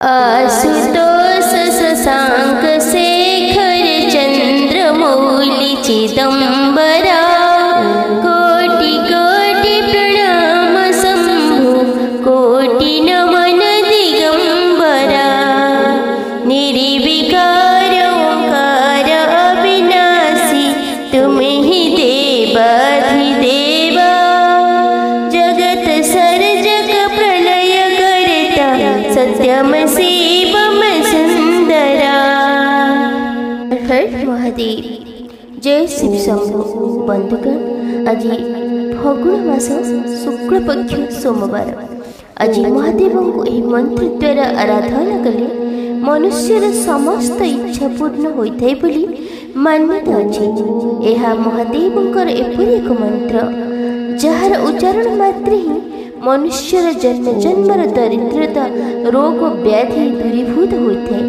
आशुतोष शशांक शेखर चंद्रमौली चिदंबरा कोटि कोटि प्रणाम शंभु कोटि नमन दिगंबरा निर्विकार ओंकार अविनाशी तुम ही देवाधिदेवा जगत सर्जक प्रलय करता सत्यम शिवम सुंदरा। हर महादेव जय शिव शंभु। बंधुगण आज फगुण मास शुक्ल पक्ष सोमवार आज महादेव को यह मंत्र द्वारा आराधना कले मनुष्यर समस्त इच्छा पूर्ण होता है बोली मान्यता अच्छी। यह महादेवंकर एपरी एक मंत्र जार उच्चारण मात्र ही मनुष्यर जन्म जन्मर दरिद्रता रोग व्याधि दूरीभूत होता है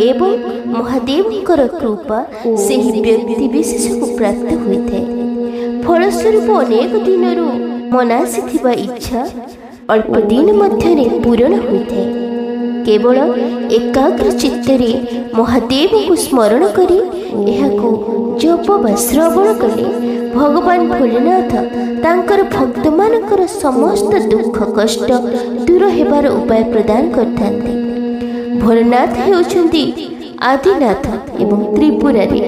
एवं महादेवंकर कृपा से ही व्यक्ति विशेष को प्राप्त होता है। फलस्वरूप अनेक दिन मनासीथिबा इच्छा अल्प दिन मध्य पूरण होता है। केवल एकाग्र चित्तरे महादेव को स्मरण करी एहाको जप वा श्रवण कले भगवान भोलेनाथ तांकर भक्त मानकर समस्त दुख कष्ट दूर हेबार उपाय प्रदान करथांती। भोलेनाथ हेउछंती आदिनाथ एवं त्रिपुरारी।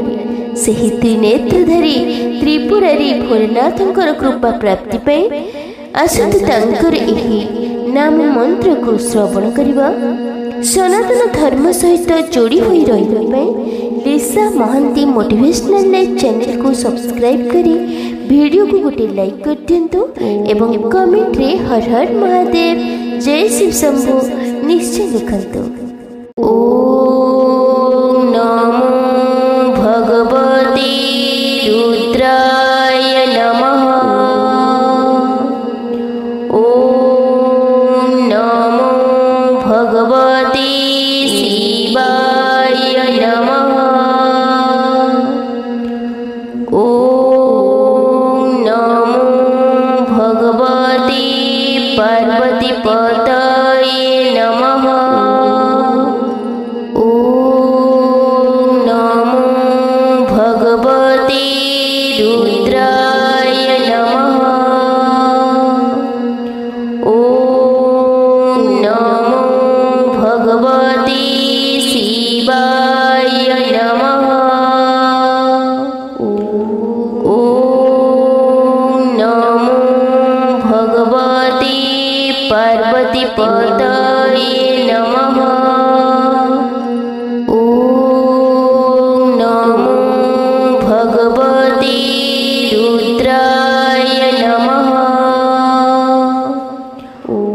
सेही त्रिनेत्रधारी त्रिपुरारी भोलेनाथंकर कृपा प्राप्ति पाई आसतु तांकर एही नाम मंत्र को श्रवण करिबा सनातन धर्म सहित जोड़ी हुई रही लिसा महांती मोटिवेशनल चैनल को सब्सक्राइब करी वीडियो को गोटे लाइक कर दिंतु एवं कमेंट रे हर हर महादेव जय शिव शंभु निश्चय लिखंतु। ओम नमो भगवते रुद्राय नमः। ओम नमो भगवते शिवाय नमः। ओम नमो भगवते पार्वतीपतये नमः। ओम नमो भगवते रुद्राय नमः। ओम नमो भगवते शिवाय नमः। ओम नमो भगवते पार्वतीपतये नमः। ओम नमो भगवते रुद्राय नमः।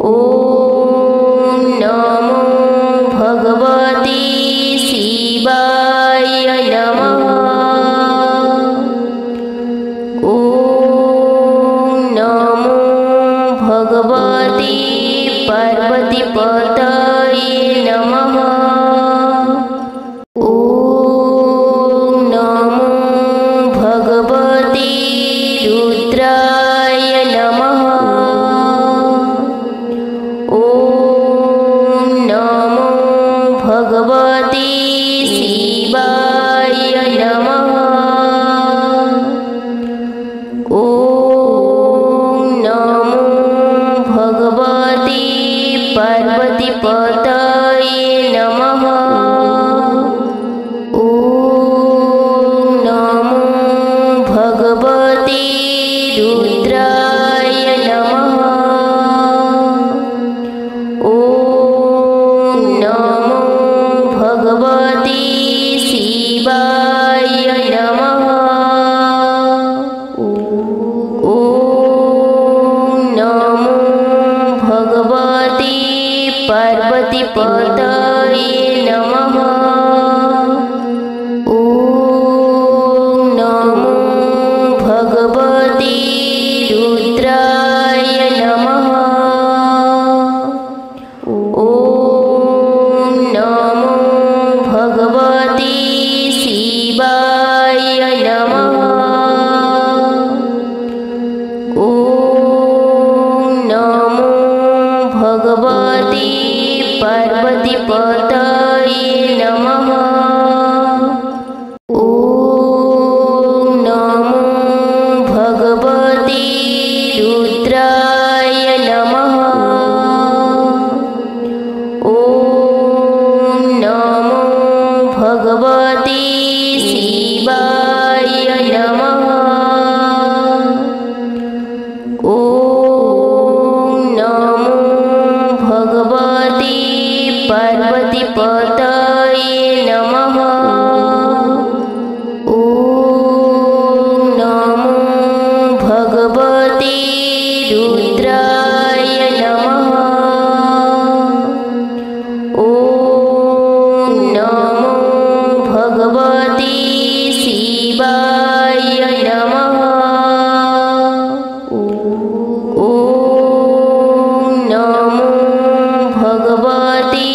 ओम नमो भगवते शिवाय नमः। ओम नमो भगवते पार्वतीपतये नमः। ओम नमो भगवते रुद्राय नमः। ओम नमो भगवते शिवाय नमः। ओम नमो भगवते पार्वतीपतये नमः। ओम नमो भगवते रुद्राय नमः। ओम नमो भगवते शिवाय नमः। ओम नमो भगवते पार्वतीपतये नमः। ओम नमो भगवते रुद्राय नमः। ओम नमो भगवते शिवाय नमः। ओम नमो भगवते पार्वतीपतये पार्वतीपतये नमः। ॐ नमो भगवते रुद्राय नमः। ॐ नमो भगवते शिवाय नमः। ॐ नमो भगवते पार्वतीपतये नमः। ॐ नमो भगवते रुद्राय नमः। ॐ नमो भगवते शिवाय नमः। ॐ नमो भगवते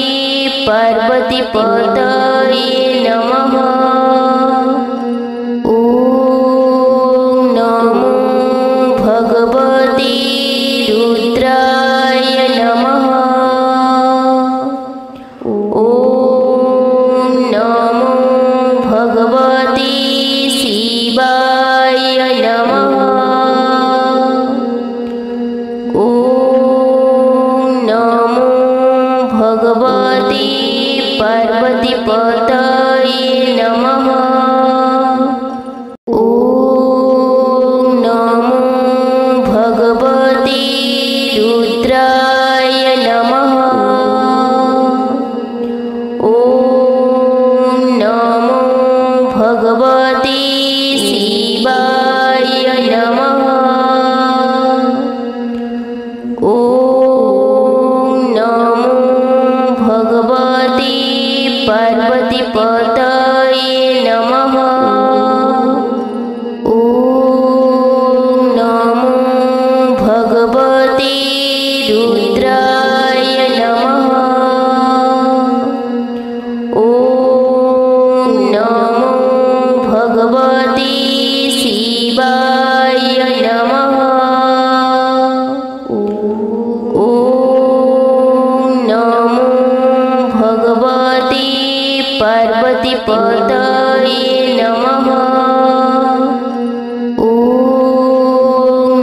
पार्वतीपतये नमः। ॐ नमो भगवते रुद्राय नमः। ॐ नमो भगवते शिवाय नमः। ॐ नमो भगवते पार्वतीपतये नमः। ॐ नमो भगवते रुद्राय नमः। ॐ नमो भगवते शिवाय नमः। ॐ नमो भगवते पार्वतीपतये नमः। ॐ नमो भगवते रुद्राय नमः। ॐ नमो भगवते शिवाय नमः। ॐ नमो भगवते पार्वतीपतये नमः। ॐ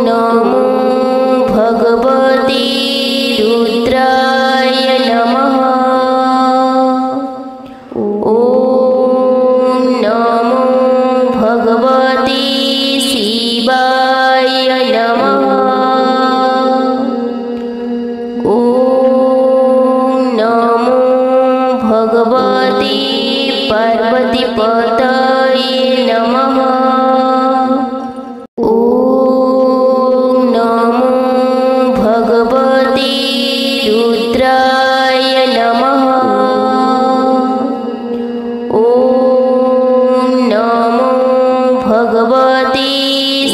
नमो भगवते रुद्राय नमः। ॐ नमो भगवते शिवाय नमः। ॐ नमो भगवते पार्वतीपतये नमः। ॐ नमो भगवते रुद्राय नमः। ॐ नमो भगवते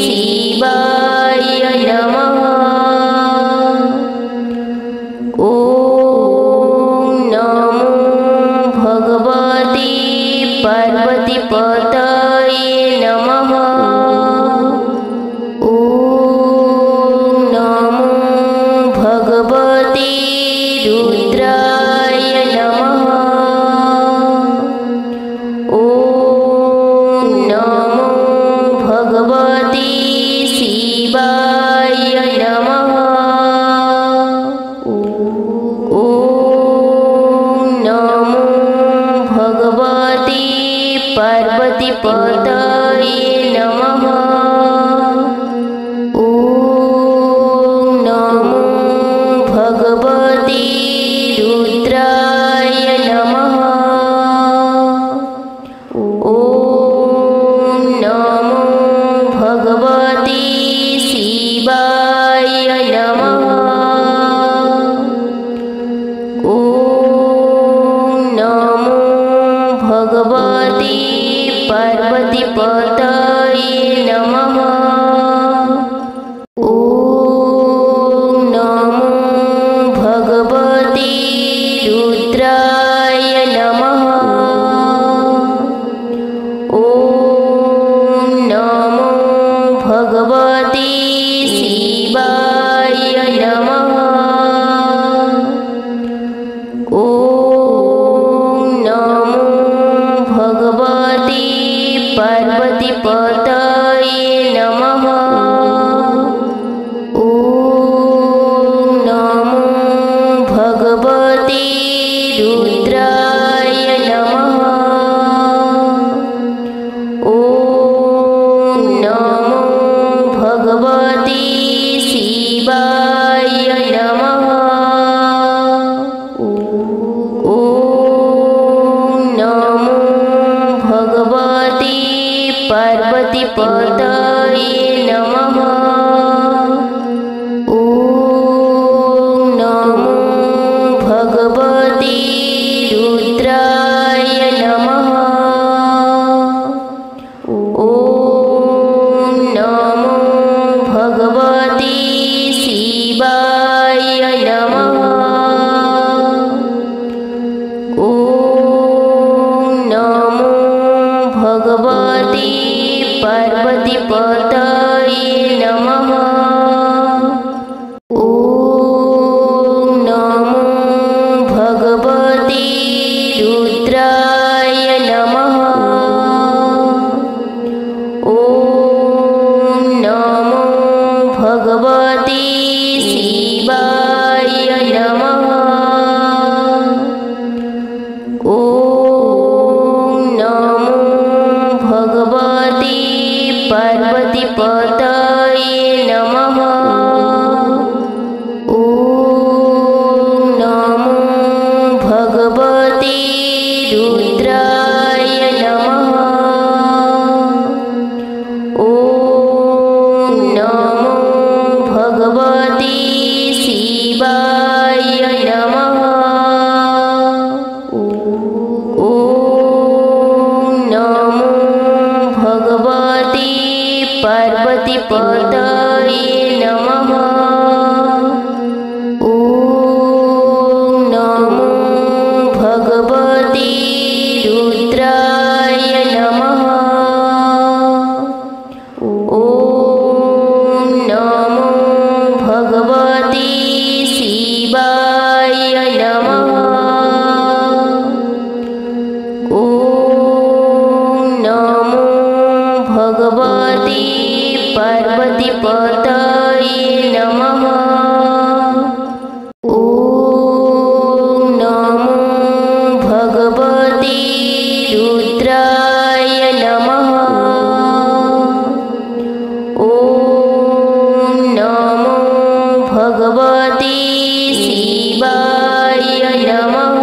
शिवाय नमः। ॐ नमो भगवते पार्वतीपतये नमः। ॐ नमो भगवते रुद्राय नमः। ॐ नमो भगवते शिवाय नमः। ॐ नमो भगवते पार्वतीपतये नमः। ॐ नमो भगवते रुद्राय नमः। ॐ नमो भगवते शिवाय नमः। ॐ नमो भगवते पार्वतीपतये नमः। ॐ नमो भगवते रुद्राय नमः। ॐ नमो भगवते शिवाय नमः। ॐ रुद्राय नमः। ॐ नमो भगवते शिवाय नमः। ॐ नमो भगवते पार्वतीपतये नमः। ॐ नमो भगवते रुद्राय नमः। ॐ नमो भगवते शिवाय नमः। ॐ नमो भगवते पार्वतीपतये नमः। ॐ नमो भगवते रुद्राय नमः। ॐ नमो भगवते शिवाय नमः। ॐ नमो भगवते पार्वतीपतये नमः। ॐ नमो भगवते रुद्राय नमः। ॐ नमो भगवते शिवाय नमः। ॐ नमो भगवते पार्वतीपतये नमः। ॐ नमो भगवते रुद्राय नमः। ॐ नमो भगवते शिवाय नमः। ॐ नमो भगवते पार्वतीपतये नमः। ॐ नमो भगवते रुद्राय नमः। ॐ नमो भगवते शिवाय नमः।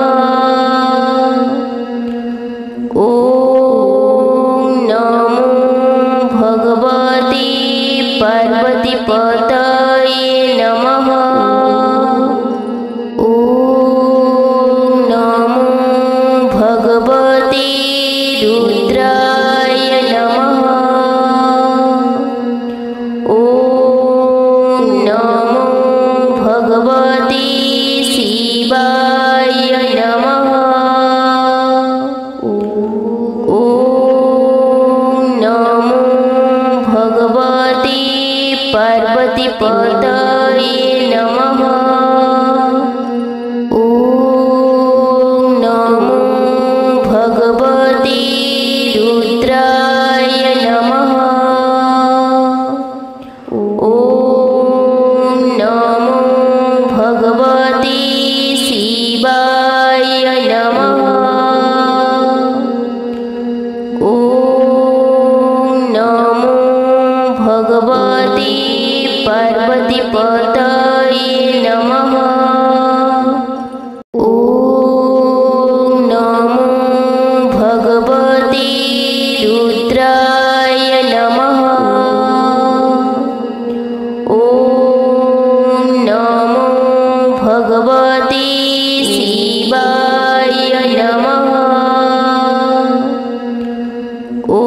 ॐ नमो भगवते पार्वतीपतये नमः। ॐ नमो भगवते रुद्राय नमः। ॐ नमो भगवते शिवाय नमः। ॐ नमो भगवते पार्वतीपतये नमः। ॐ नमो भगवते रुद्राय नमः। ॐ नमो भगवते शिवाय नमः। ॐ नमो भगवते पार्वतीपतये नमः। ॐ नमो भगवते रुद्राय नमः। ॐ नमो भगवते शिवाय नमः। ॐ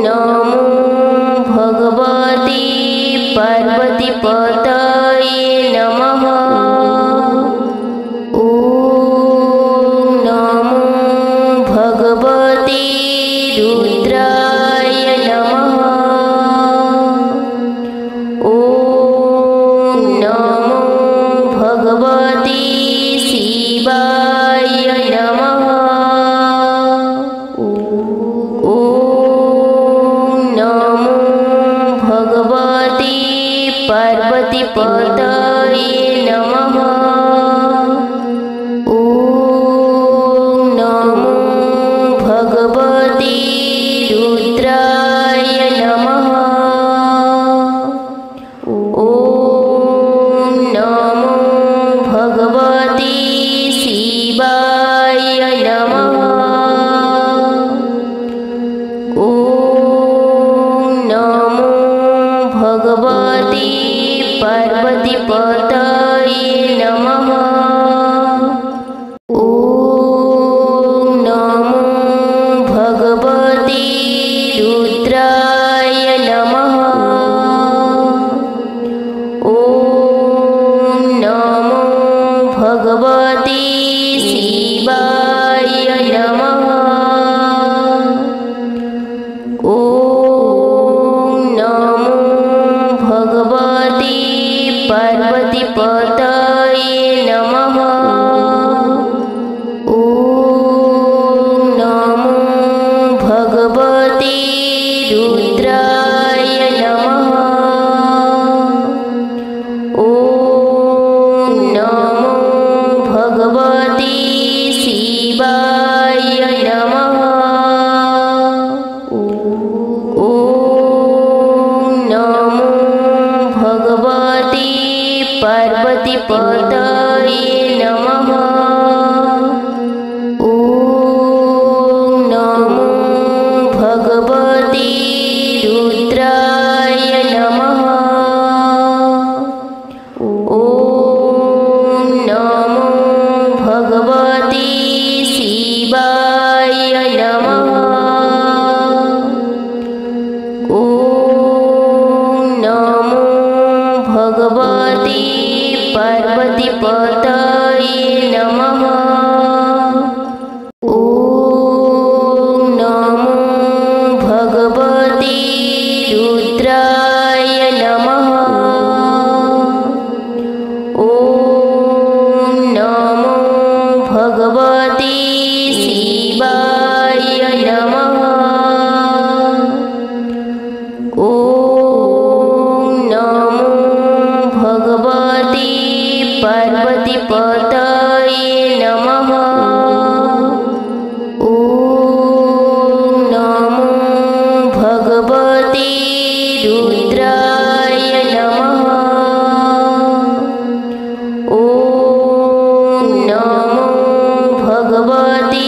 नमो भगवते पार्वतीपतये नमः। ॐ नमो भगवते रुद्राय नमः। ॐ नमो भगवते शिवाय नमः। ॐ नमो भगवते पार्वतीपतये नमः। ॐ शिवाय नमः। ॐ नमो भगवते पार्वतीपतये नमः। ॐ नमो भगवते रुद्राय नमः। ॐ नमो भगवते शिवाय नमः। ॐ नमो भगवते पार्वतीपतये नमः। ॐ नमो भगवते रुद्राय नमः। ॐ नमो भगवते शिवाय नमः। ॐ नमो भगवते पार्वतीपतये नमः। ॐ नमो भगवते रुद्राय नमः। ॐ नमो भगवते शिवाय नमः। ॐ नमो भगवते पार्वतीपतये नमः। ॐ नमो भगवते रुद्राय नमः। ॐ नमो भगवते शिवाय नमः। ॐ नमो भगवते पार्वतीपतये नमः। ॐ नमो भगवते रुद्राय नमः। ॐ नमो भगवते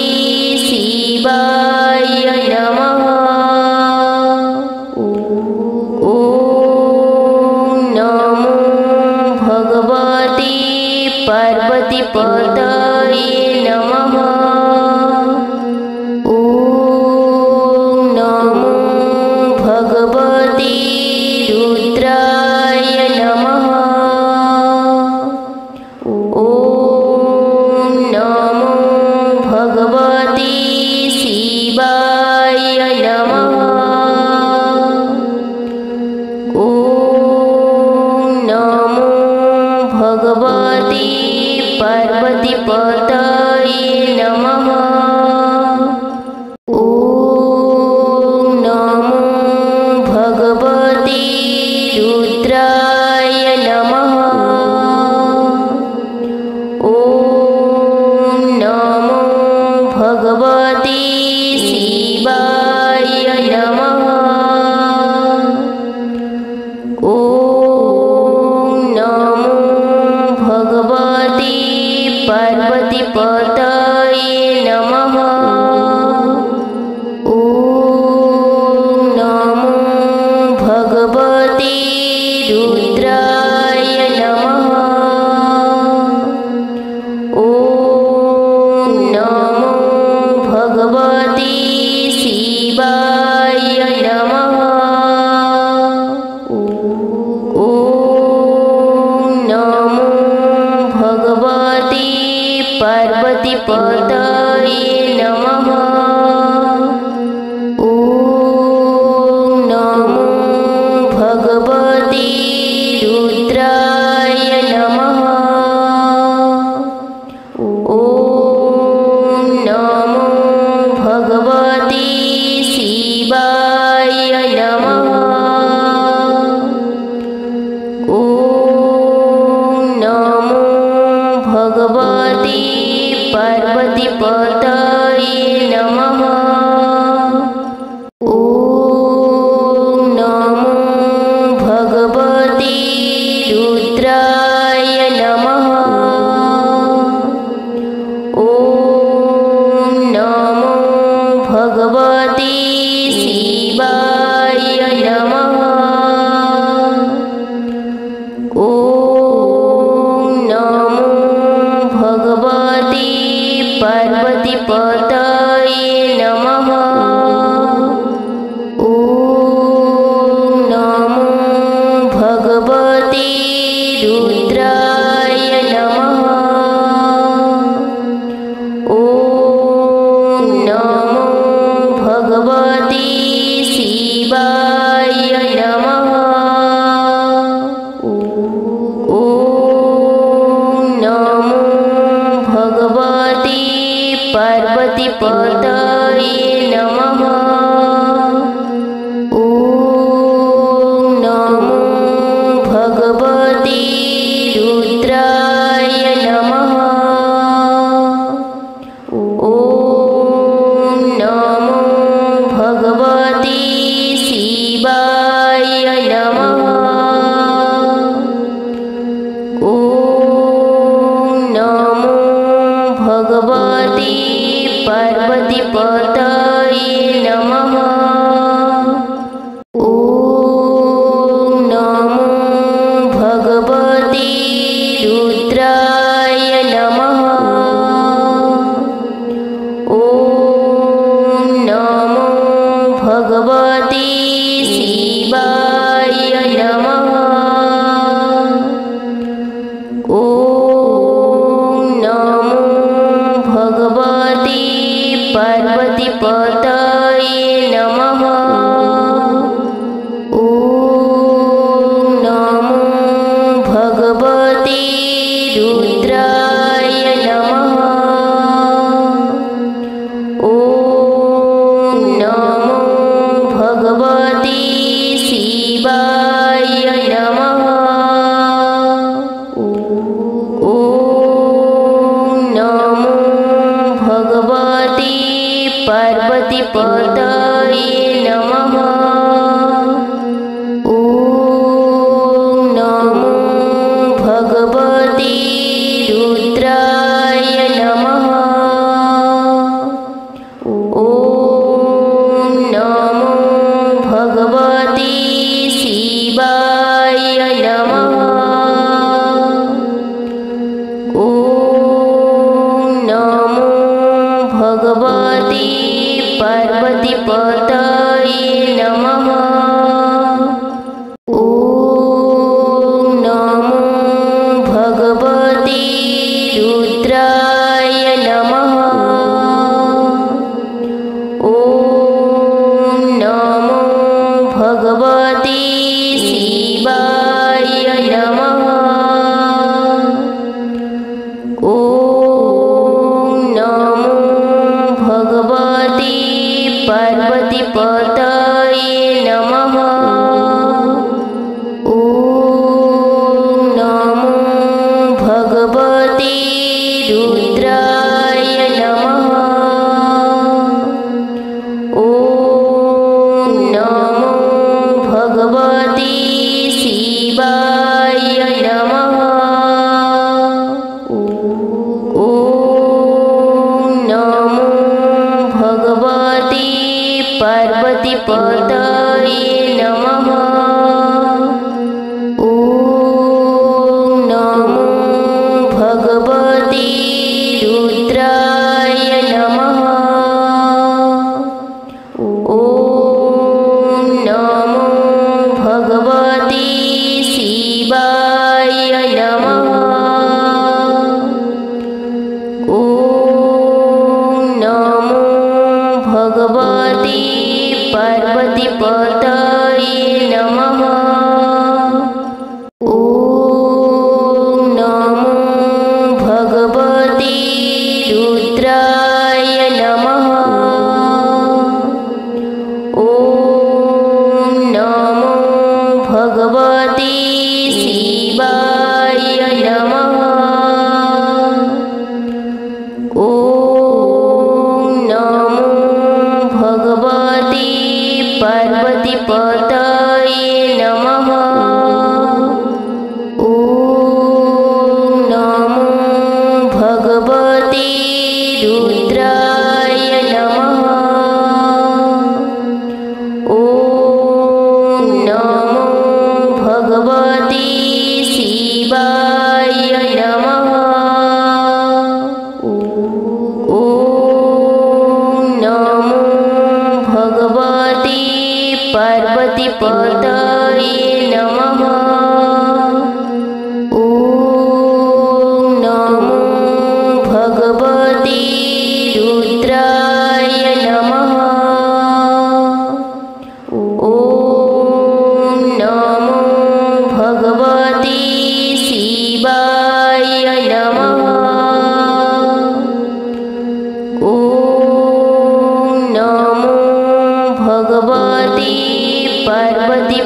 शिवाय नमः। ॐ नमो भगवते पार्वतीपतये नमः। ॐ नमो भगवते रुद्राय नमः। ॐ नमो भगवते शिवाय नमः। ॐ नमो भगवते पार्वतीपतये नमः। ॐ नमो भगवते रुद्राय नमः। ॐ नमो भगवते शिवाय नमः। ॐ नमो भगवते पार्वतीपतये नमः। ॐ नमो भगवते रुद्राय नमः। ॐ नमो भगवते शिवाय नमः। ॐ नमो भगवते पार्वतीपतये नमः। ॐ नमो भगवते रुद्राय नमः। ॐ नमो भगवते शिवाय नमः। ॐ नमो भगवते पार्वतीपतये नमः। ॐ नमो भगवते रुद्राय नमः। ॐ पार्वतीपतये नमः। ॐ नमो भगवते रुद्राय नमः। ॐ नमो भगवते शिवाय नमः। ॐ नमो भगवते पार्वतीपतये नमः। ॐ नमो भगवते रुद्राय नमः। ॐ नमो भगवते शिवाय नमः। ॐ नमो भगवते पार्वतीपतये नमः। ॐ नमो भगवते रुद्राय नमः। ॐ नमो भगवते शिवाय नमः। ॐ नमो भगवते पार्वतीपतये नमः। ॐ नमो भगवते रुद्राय नमः। ॐ नमो भगवते शिवाय नमः। ॐ नमो भगवते पार्वतीपतये नमः। ॐ नमो भगवते रुद्राय नमः। ॐ नमो भगवते शिवाय नमः। ॐ नमो भगवते पार्वतीपतये नमः। ॐ नमो भगवते रुद्राय नमः। ॐ नमो भगवते शिवाय नमः। ॐ नमो भगवते पार्वतीपतये नमः। ॐ नमो भगवते रुद्राय नमः। ॐ नमो भगवते शिवाय नमः। ॐ नमो भगवते पार्वतीपतये नमः। ॐ नमो भगवते रुद्राय नमः। ॐ नमो भगवते शिवाय नमः। ॐ नमो भगवते पार्वतीपतये नमः। ॐ नमो भगवते रुद्राय नमः। ॐ नमो भगवते शिवाय नमः। ॐ नमो भगवते पार्वतीपतये नमः। ॐ नमो भगवते रुद्राय नमः। ॐ नमो भगवते शिवाय नमः। ॐ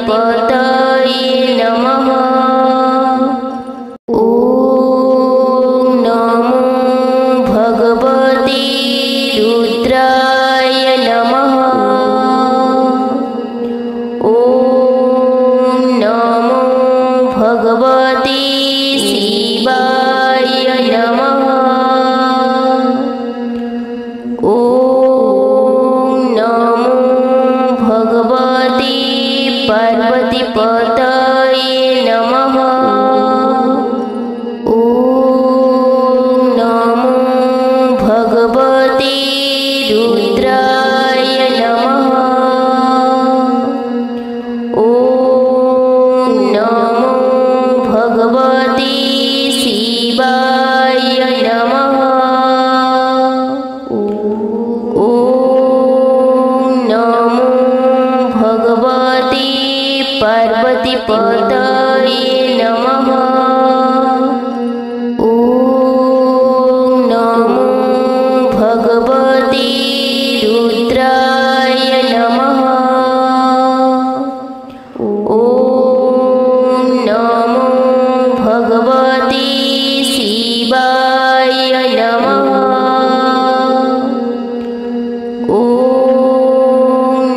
पार्वतीपतये नमः। ॐ नमो भगवते रुद्राय नमः। ॐ नमो भगवते शिवाय नमः। ॐ नमो भगवते पार्वतीपतये नमः। ॐ नमो भगवते रुद्राय नमः। ॐ नमो भगवते शिवाय नमः। ॐ नमो भगवते पार्वतीपतये नमः। ॐ नमो भगवते रुद्राय नमः। ॐ नमो भगवते शिवाय नमः। ॐ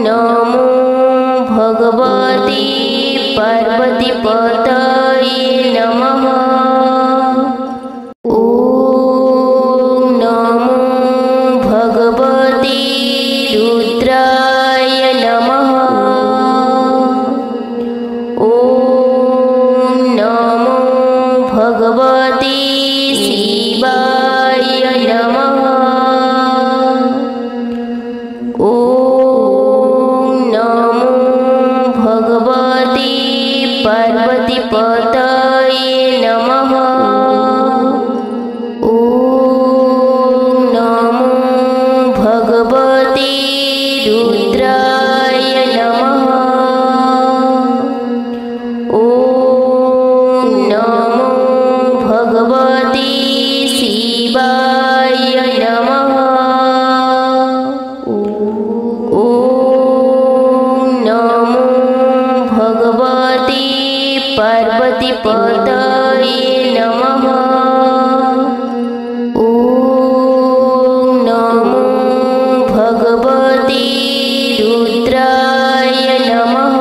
नमो भगवते पार्वतीपतये नमः। ॐ नमो भगवते रुद्राय नमः। ॐ नमो भगवते शिवाय नमः। ॐ नमो भगवते पार्वतीपतये नमः। ॐ नमो भगवते रुद्राय नमः। ॐ नमो भगवते शिवाय नमः। ॐ नमो भगवते पार्वतीपतये नमः। ॐ नमो भगवते रुद्राय नमः।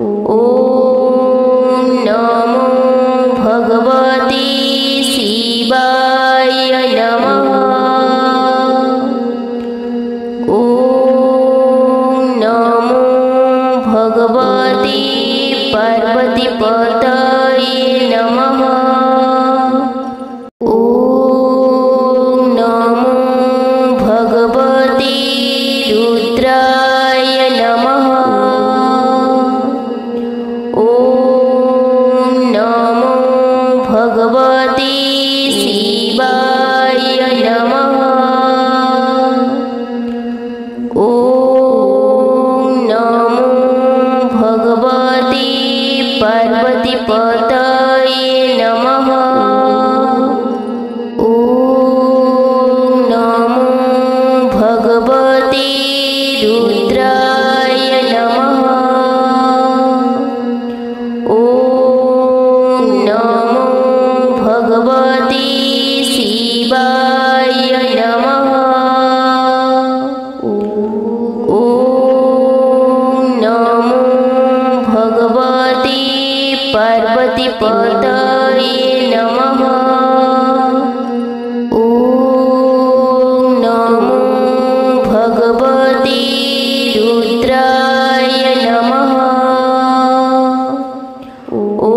ॐ नमो भगवते शिवाय नमः। ॐ नमो भगवते पार्वतीपतये नमः। ॐ नमो भगवते रुद्राय नमः। ॐ नमो भगवते शिवाय नमः। ॐ नमो भगवते पार्वतीपतये नमः। ॐ नमो भगवते रुद्राय नमः। ॐ नमो भगवते शिवाय नमः। ॐ नमो भगवते पार्वतीपतये नमः। ॐ नमो भगवते रुद्राय नमः। ॐ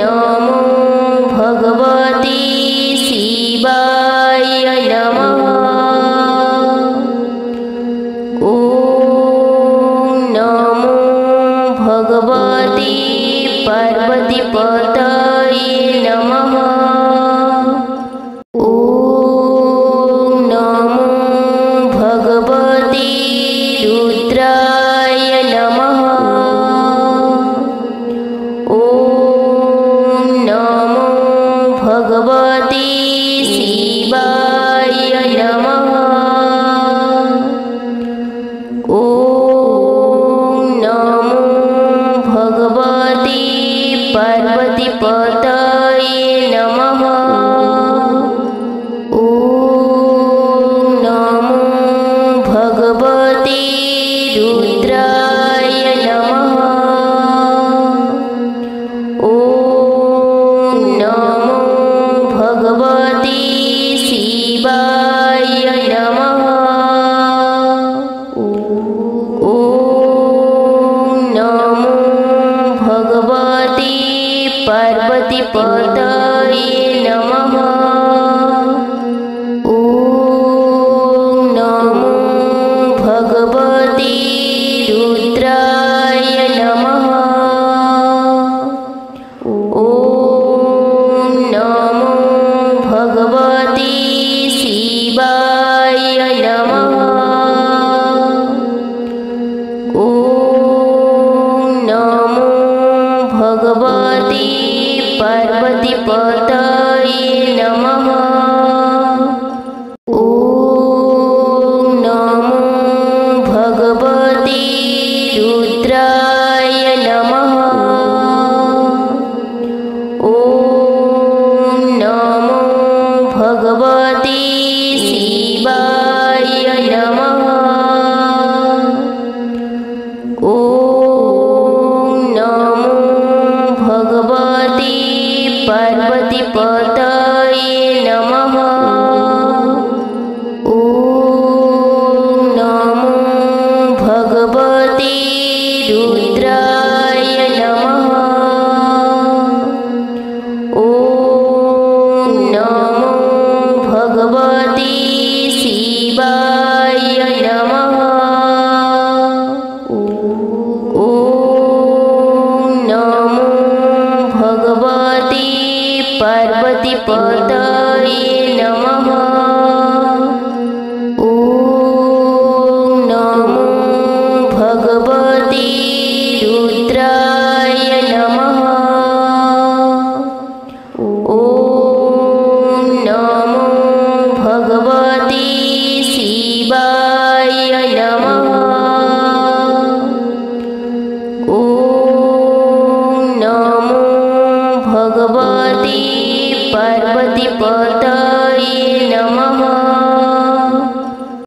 नमो भगवते शिवाय नमः। ॐ नमो भगवते पार्वतीपतये नमः। ॐ नमो भगवते रुद्राय नमः। ॐ नमो भगवते शिवाय नमः। ॐ शिवाय नमः। नमो भगवते पार्वतीपतये नमः। नमो भगवते रुद्राय नमः। नमो भगवते शिवाय नमः। नमो भगवते पार्वतीपतये नमः। नमो भगवते रुद्राय नमः। नमो भगवते